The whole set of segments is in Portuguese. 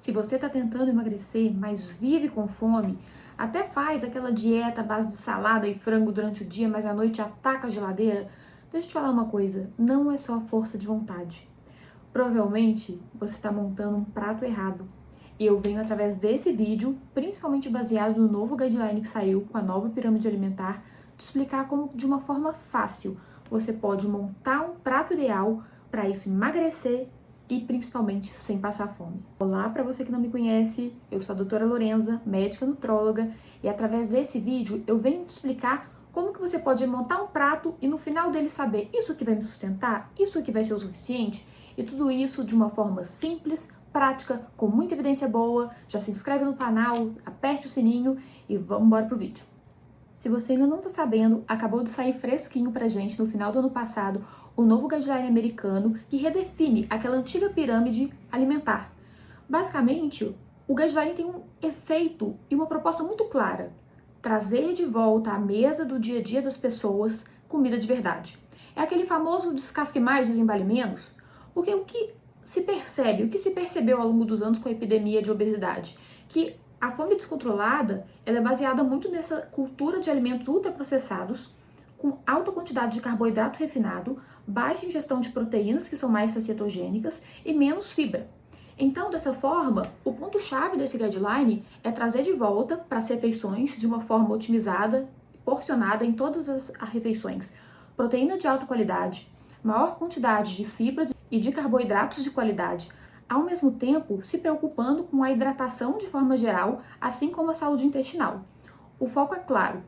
Se você está tentando emagrecer, mas vive com fome, até faz aquela dieta à base de salada e frango durante o dia, mas à noite ataca a geladeira, deixa eu te falar uma coisa, não é só força de vontade. Provavelmente você está montando um prato errado. E eu venho através desse vídeo, principalmente baseado no novo guideline que saiu com a nova pirâmide alimentar, te explicar como de uma forma fácil você pode montar um prato ideal para isso emagrecer e principalmente sem passar fome. Olá, para você que não me conhece, eu sou a doutora Lorenza, médica nutróloga, e através desse vídeo eu venho te explicar como que você pode montar um prato e no final dele saber isso que vai me sustentar, isso que vai ser o suficiente, e tudo isso de uma forma simples, prática, com muita evidência boa. Já se inscreve no canal, aperte o sininho e vamos embora pro vídeo. Se você ainda não está sabendo, acabou de sair fresquinho pra gente no final do ano passado o novo guideline americano que redefine aquela antiga pirâmide alimentar. Basicamente, o guideline tem um efeito e uma proposta muito clara: trazer de volta à mesa do dia a dia das pessoas comida de verdade. É aquele famoso descasque mais, desembale menos, porque o que se percebeu ao longo dos anos com a epidemia de obesidade, que a fome descontrolada, ela é baseada muito nessa cultura de alimentos ultraprocessados, com alta quantidade de carboidrato refinado, baixa ingestão de proteínas, que são mais satietogênicas, e menos fibra. Então, dessa forma, o ponto-chave desse guideline é trazer de volta para as refeições, de uma forma otimizada, porcionada em todas as refeições, proteína de alta qualidade, maior quantidade de fibras e de carboidratos de qualidade, ao mesmo tempo se preocupando com a hidratação de forma geral, assim como a saúde intestinal. O foco é claro: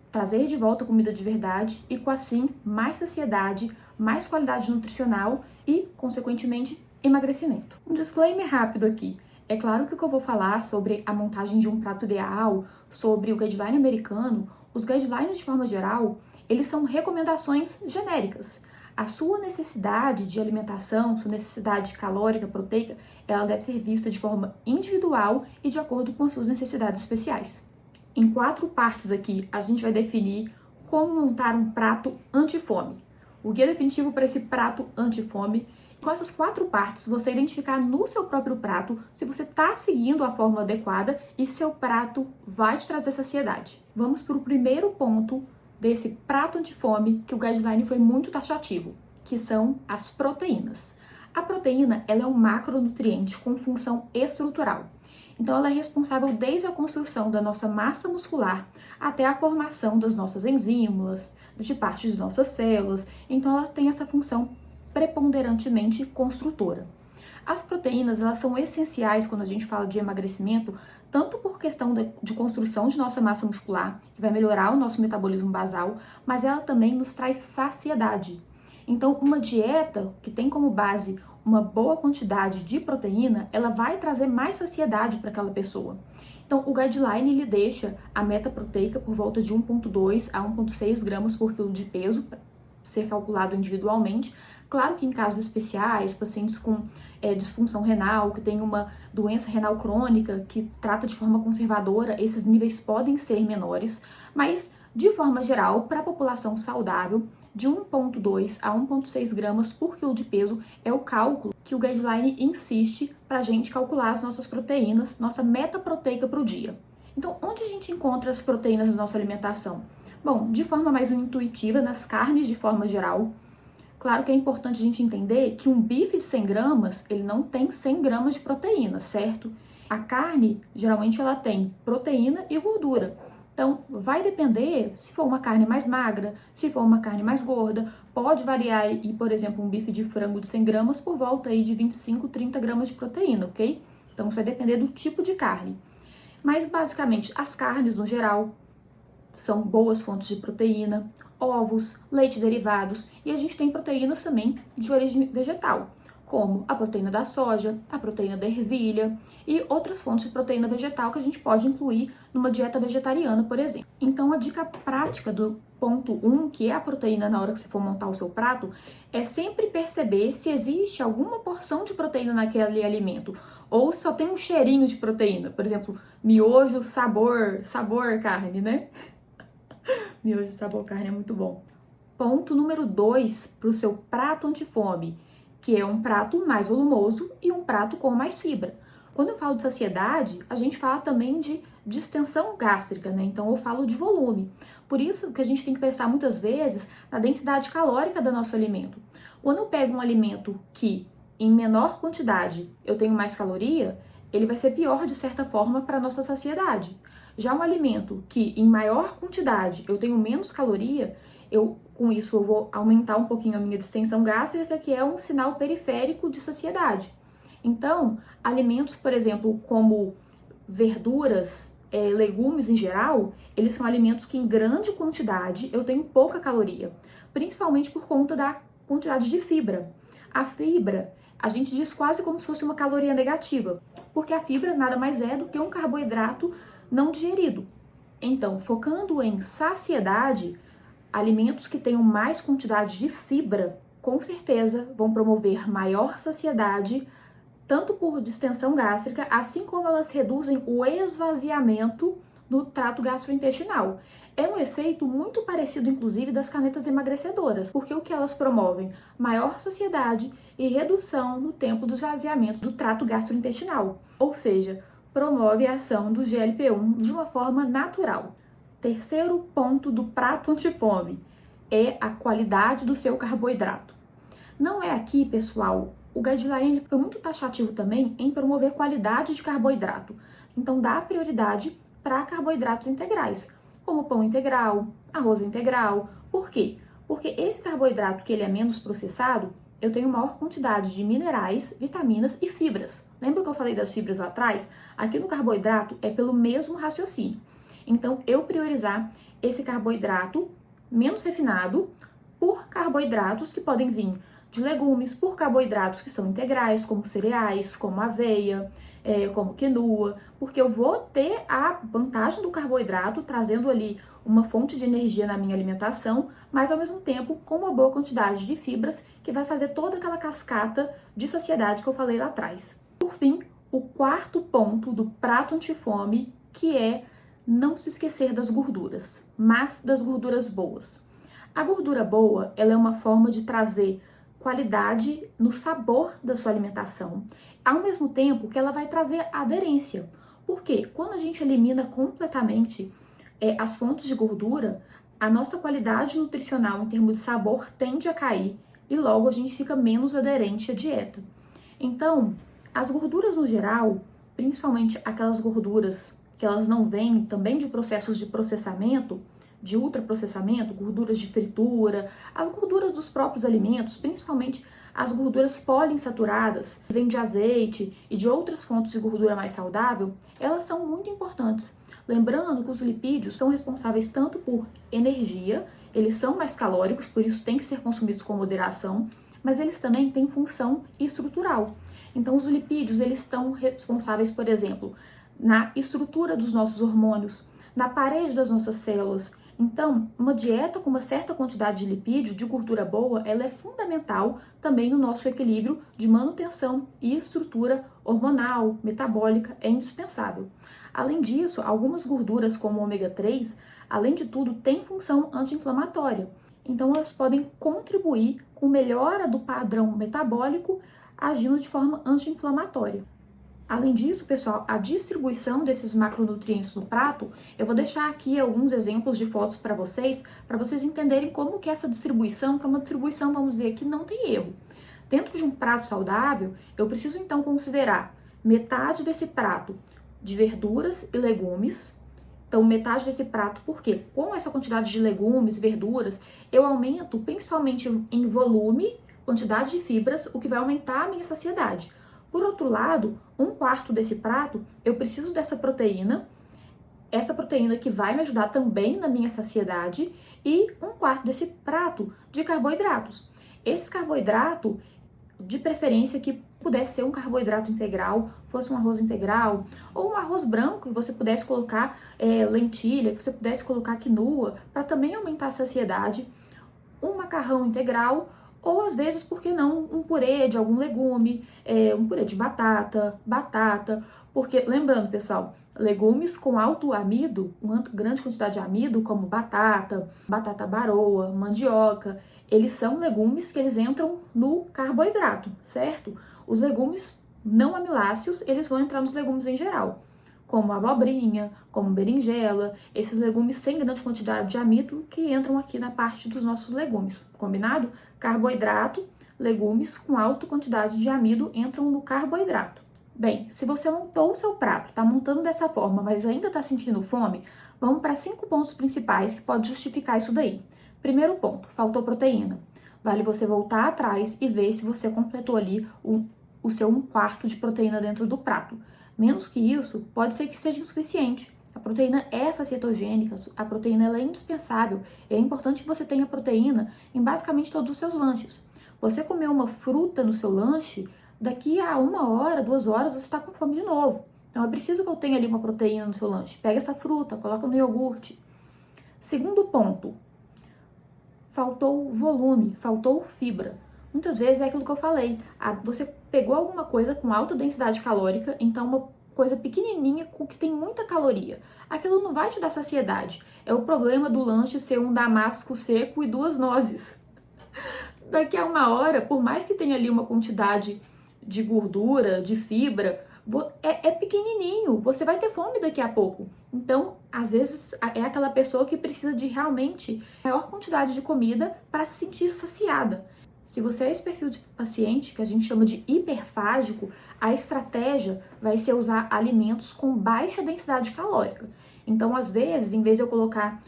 trazer de volta comida de verdade e com assim mais saciedade, mais qualidade nutricional e, consequentemente, emagrecimento. Um disclaimer rápido aqui. É claro que o que eu vou falar sobre a montagem de um prato ideal, sobre o guideline americano, os guidelines de forma geral, eles são recomendações genéricas. A sua necessidade de alimentação, sua necessidade calórica, proteica, ela deve ser vista de forma individual e de acordo com as suas necessidades especiais. Em 4 partes aqui, a gente vai definir como montar um prato anti-fome. O guia definitivo para esse prato anti-fome. Com essas 4 partes, você identificar no seu próprio prato se você está seguindo a fórmula adequada e seu prato vai te trazer saciedade. Vamos para o primeiro ponto desse prato anti-fome, que o guideline foi muito taxativo, que são as proteínas. A proteína, ela é um macronutriente com função estrutural. Então, ela é responsável desde a construção da nossa massa muscular até a formação das nossas enzimas, de partes de nossas células. Então, ela tem essa função preponderantemente construtora. As proteínas, elas são essenciais quando a gente fala de emagrecimento, tanto por questão de construção de nossa massa muscular, que vai melhorar o nosso metabolismo basal, mas ela também nos traz saciedade. Então, uma dieta que tem como base uma boa quantidade de proteína, ela vai trazer mais saciedade para aquela pessoa. Então, o guideline, ele deixa a meta proteica por volta de 1,2 a 1,6 gramas por quilo de peso, para ser calculado individualmente. Claro que em casos especiais, pacientes com disfunção renal, que tem uma doença renal crônica, que trata de forma conservadora, esses níveis podem ser menores, mas de forma geral, para a população saudável, de 1,2 a 1,6 gramas por quilo de peso é o cálculo que o guideline insiste para a gente calcular as nossas proteínas, nossa meta proteica para o dia. Então, onde a gente encontra as proteínas na nossa alimentação? Bom, de forma mais intuitiva, nas carnes de forma geral. Claro que é importante a gente entender que um bife de 100 gramas, ele não tem 100 gramas de proteína, certo? A carne, geralmente, ela tem proteína e gordura. Então, vai depender se for uma carne mais magra, se for uma carne mais gorda. Pode variar, e, por exemplo, um bife de frango de 100 gramas por volta aí de 25, 30 gramas de proteína, ok? Então, isso vai depender do tipo de carne. Mas, basicamente, as carnes, no geral, são boas fontes de proteína, ovos, leite derivados, e a gente tem proteínas também de origem vegetal, como a proteína da soja, a proteína da ervilha e outras fontes de proteína vegetal que a gente pode incluir numa dieta vegetariana, por exemplo. Então, a dica prática do ponto 1, que é a proteína na hora que você for montar o seu prato, é sempre perceber se existe alguma porção de proteína naquele alimento, ou se só tem um cheirinho de proteína, por exemplo, miojo, sabor carne, né? Miojo sabor carne é muito bom. Ponto número 2 para o seu prato anti-fome, que é um prato mais volumoso e um prato com mais fibra. Quando eu falo de saciedade, a gente fala também de distensão gástrica, né? Então eu falo de volume. Por isso que a gente tem que pensar muitas vezes na densidade calórica do nosso alimento. Quando eu pego um alimento que em menor quantidade eu tenho mais caloria, ele vai ser pior de certa forma para a nossa saciedade. Já um alimento que em maior quantidade eu tenho menos caloria, com isso eu vou aumentar um pouquinho a minha distensão gástrica, que é um sinal periférico de saciedade. Então, alimentos, por exemplo, como verduras, legumes em geral, eles são alimentos que em grande quantidade eu tenho pouca caloria, principalmente por conta da quantidade de fibra. A fibra, a gente diz quase como se fosse uma caloria negativa, porque a fibra nada mais é do que um carboidrato não digerido. Então, focando em saciedade, alimentos que tenham mais quantidade de fibra, com certeza vão promover maior saciedade, tanto por distensão gástrica, assim como elas reduzem o esvaziamento no trato gastrointestinal. É um efeito muito parecido, inclusive, das canetas emagrecedoras, porque o que elas promovem? Maior saciedade e redução no tempo do esvaziamento do trato gastrointestinal, ou seja, promove a ação do GLP-1 de uma forma natural. Terceiro ponto do prato antifome é a qualidade do seu carboidrato. Não é aqui, pessoal, o guideline foi muito taxativo também em promover qualidade de carboidrato. Então dá prioridade para carboidratos integrais, como pão integral, arroz integral. Por quê? Porque esse carboidrato que ele é menos processado, eu tenho maior quantidade de minerais, vitaminas e fibras. Lembra que eu falei das fibras lá atrás? Aqui no carboidrato é pelo mesmo raciocínio. Então, eu priorizar esse carboidrato menos refinado por carboidratos que podem vir de legumes, por carboidratos que são integrais, como cereais, como aveia, como quinoa, porque eu vou ter a vantagem do carboidrato trazendo ali uma fonte de energia na minha alimentação, mas ao mesmo tempo com uma boa quantidade de fibras que vai fazer toda aquela cascata de saciedade que eu falei lá atrás. Por fim, o quarto ponto do prato antifome, que é não se esquecer das gorduras, mas das gorduras boas. A gordura boa, ela é uma forma de trazer qualidade no sabor da sua alimentação, ao mesmo tempo que ela vai trazer aderência. Porque quando a gente elimina completamente as fontes de gordura, a nossa qualidade nutricional em termos de sabor tende a cair e logo a gente fica menos aderente à dieta. Então, as gorduras no geral, principalmente aquelas gorduras que elas não vêm também de processos de processamento, de ultraprocessamento, gorduras de fritura, as gorduras dos próprios alimentos, principalmente as gorduras poliinsaturadas, que vêm de azeite e de outras fontes de gordura mais saudável, elas são muito importantes. Lembrando que os lipídios são responsáveis tanto por energia, eles são mais calóricos, por isso têm que ser consumidos com moderação, mas eles também têm função estrutural. Então os lipídios, eles estão responsáveis, por exemplo, na estrutura dos nossos hormônios, na parede das nossas células. Então, uma dieta com uma certa quantidade de lipídio, de gordura boa, ela é fundamental também no nosso equilíbrio de manutenção e estrutura hormonal, metabólica, é indispensável. Além disso, algumas gorduras como o ômega 3, além de tudo, têm função anti-inflamatória. Então, elas podem contribuir com melhora do padrão metabólico, agindo de forma anti-inflamatória. Além disso, pessoal, a distribuição desses macronutrientes no prato, eu vou deixar aqui alguns exemplos de fotos para vocês entenderem como que essa distribuição, que é uma distribuição, vamos dizer, que não tem erro. Dentro de um prato saudável, eu preciso então considerar metade desse prato de verduras e legumes. Então, metade desse prato, por quê? Com essa quantidade de legumes, verduras, eu aumento principalmente em volume, quantidade de fibras, o que vai aumentar a minha saciedade. Por outro lado, 1/4 desse prato, eu preciso dessa proteína, essa proteína que vai me ajudar também na minha saciedade, e 1/4 desse prato de carboidratos. Esse carboidrato, de preferência que pudesse ser um carboidrato integral, fosse um arroz integral, ou um arroz branco, que você pudesse colocar lentilha, que você pudesse colocar quinoa, para também aumentar a saciedade, um macarrão integral, ou às vezes, por que não, um purê de algum legume, um purê de batata, porque, lembrando, pessoal, legumes com alto amido, uma grande quantidade de amido, como batata baroa, mandioca, eles são legumes que eles entram no carboidrato, certo? Os legumes não amiláceos, eles vão entrar nos legumes em geral, como abobrinha, como berinjela, esses legumes sem grande quantidade de amido que entram aqui na parte dos nossos legumes, combinado? Carboidrato, legumes com alta quantidade de amido entram no carboidrato. Bem, se você montou o seu prato, está montando dessa forma, mas ainda está sentindo fome, vamos para 5 pontos principais que podem justificar isso daí. Primeiro ponto, faltou proteína. Vale você voltar atrás e ver se você completou ali o seu 1/4 de proteína dentro do prato. Menos que isso, pode ser que seja insuficiente. A proteína é sacitogênica, a proteína ela é indispensável. É importante que você tenha proteína em basicamente todos os seus lanches. Você comer uma fruta no seu lanche, daqui a 1 hora, 2 horas, você está com fome de novo. Então é preciso que eu tenha ali uma proteína no seu lanche. Pega essa fruta, coloca no iogurte. Segundo ponto, faltou volume, faltou fibra. Muitas vezes é aquilo que eu falei. Você pegou alguma coisa com alta densidade calórica, então uma coisa pequenininha com que tem muita caloria. Aquilo não vai te dar saciedade. É o problema do lanche ser um damasco seco e 2 nozes. Daqui a 1 hora, por mais que tenha ali uma quantidade de gordura, de fibra, é pequenininho, você vai ter fome daqui a pouco. Então, às vezes, é aquela pessoa que precisa de realmente maior quantidade de comida para se sentir saciada. Se você é esse perfil de paciente, que a gente chama de hiperfágico, a estratégia vai ser usar alimentos com baixa densidade calórica. Então, às vezes, em vez de eu colocar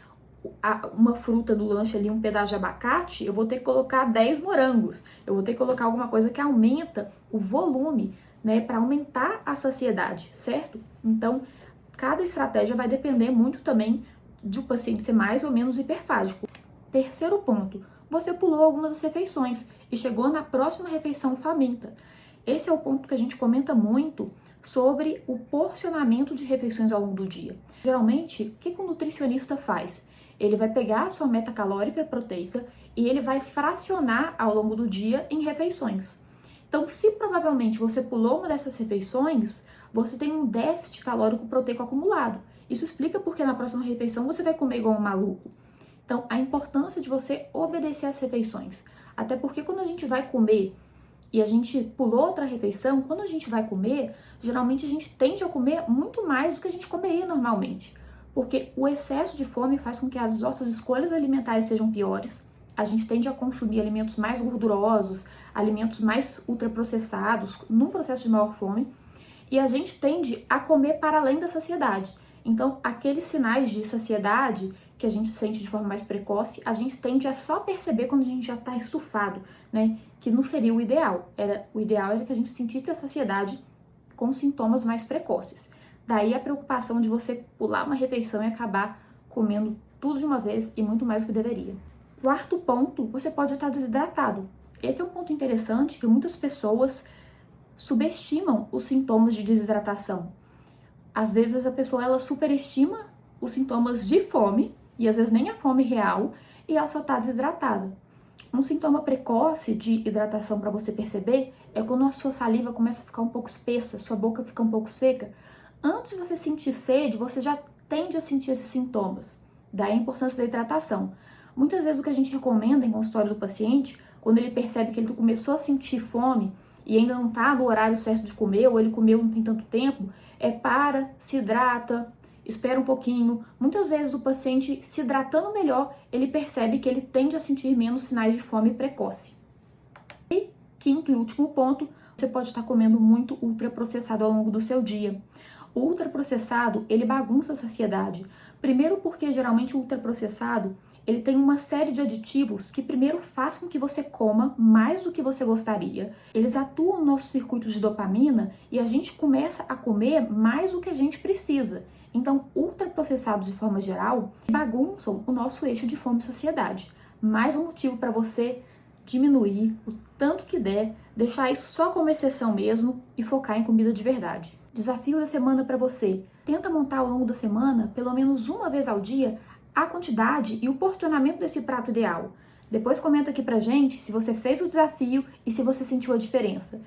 uma fruta no lanche ali, um pedaço de abacate, eu vou ter que colocar 10 morangos. Eu vou ter que colocar alguma coisa que aumenta o volume, né, para aumentar a saciedade, certo? Então, cada estratégia vai depender muito também de o paciente ser mais ou menos hiperfágico. Terceiro ponto, você pulou algumas das refeições e chegou na próxima refeição faminta. Esse é o ponto que a gente comenta muito sobre o porcionamento de refeições ao longo do dia. Geralmente, o que o nutricionista faz? Ele vai pegar a sua meta calórica e proteica e ele vai fracionar ao longo do dia em refeições. Então, se provavelmente você pulou uma dessas refeições, você tem um déficit calórico proteico acumulado. Isso explica porque na próxima refeição você vai comer igual um maluco. Então, a importância de você obedecer às refeições. Até porque quando a gente vai comer e a gente pulou outra refeição, quando a gente vai comer, geralmente a gente tende a comer muito mais do que a gente comeria normalmente. Porque o excesso de fome faz com que as nossas escolhas alimentares sejam piores. A gente tende a consumir alimentos mais gordurosos, alimentos mais ultraprocessados, num processo de maior fome. E a gente tende a comer para além da saciedade. Então, aqueles sinais de saciedade que a gente sente de forma mais precoce, a gente tende a só perceber quando a gente já está estufado, né? Que não seria o ideal. O ideal era que a gente sentisse a saciedade com sintomas mais precoces. Daí a preocupação de você pular uma refeição e acabar comendo tudo de uma vez e muito mais do que deveria. Quarto ponto, você pode estar desidratado. Esse é um ponto interessante que muitas pessoas subestimam os sintomas de desidratação. Às vezes a pessoa ela superestima os sintomas de fome, e às vezes nem a fome real, e ela só está desidratada. Um sintoma precoce de hidratação para você perceber é quando a sua saliva começa a ficar um pouco espessa, sua boca fica um pouco seca. Antes de você sentir sede, você já tende a sentir esses sintomas. Daí a importância da hidratação. Muitas vezes o que a gente recomenda em consultório do paciente, quando ele percebe que ele começou a sentir fome e ainda não está no horário certo de comer, ou ele comeu não tem tanto tempo, se hidrata, espera um pouquinho. Muitas vezes o paciente se hidratando melhor, ele percebe que ele tende a sentir menos sinais de fome precoce. E quinto e último ponto, você pode estar comendo muito ultraprocessado ao longo do seu dia. O ultraprocessado, ele bagunça a saciedade. Primeiro porque geralmente o ultraprocessado, ele tem uma série de aditivos que primeiro faz com que você coma mais do que você gostaria. Eles atuam no nosso circuito de dopamina e a gente começa a comer mais do que a gente precisa. Então, ultraprocessados de forma geral bagunçam o nosso eixo de fome e saciedade. Mais um motivo para você diminuir o tanto que der, deixar isso só como exceção mesmo e focar em comida de verdade. Desafio da semana para você. Tenta montar ao longo da semana, pelo menos uma vez ao dia, a quantidade e o porcionamento desse prato ideal. Depois comenta aqui pra gente se você fez o desafio e se você sentiu a diferença.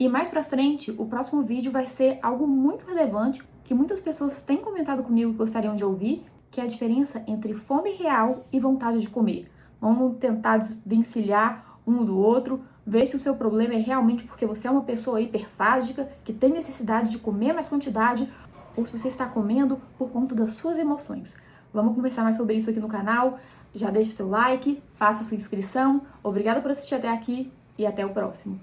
E mais pra frente, o próximo vídeo vai ser algo muito relevante que muitas pessoas têm comentado comigo que gostariam de ouvir, que é a diferença entre fome real e vontade de comer. Vamos tentar desvencilhar um do outro Vê se o seu problema é realmente porque você é uma pessoa hiperfágica, que tem necessidade de comer mais quantidade, ou se você está comendo por conta das suas emoções. Vamos conversar mais sobre isso aqui no canal. Já deixa seu like, faça sua inscrição. Obrigada por assistir até aqui e até o próximo.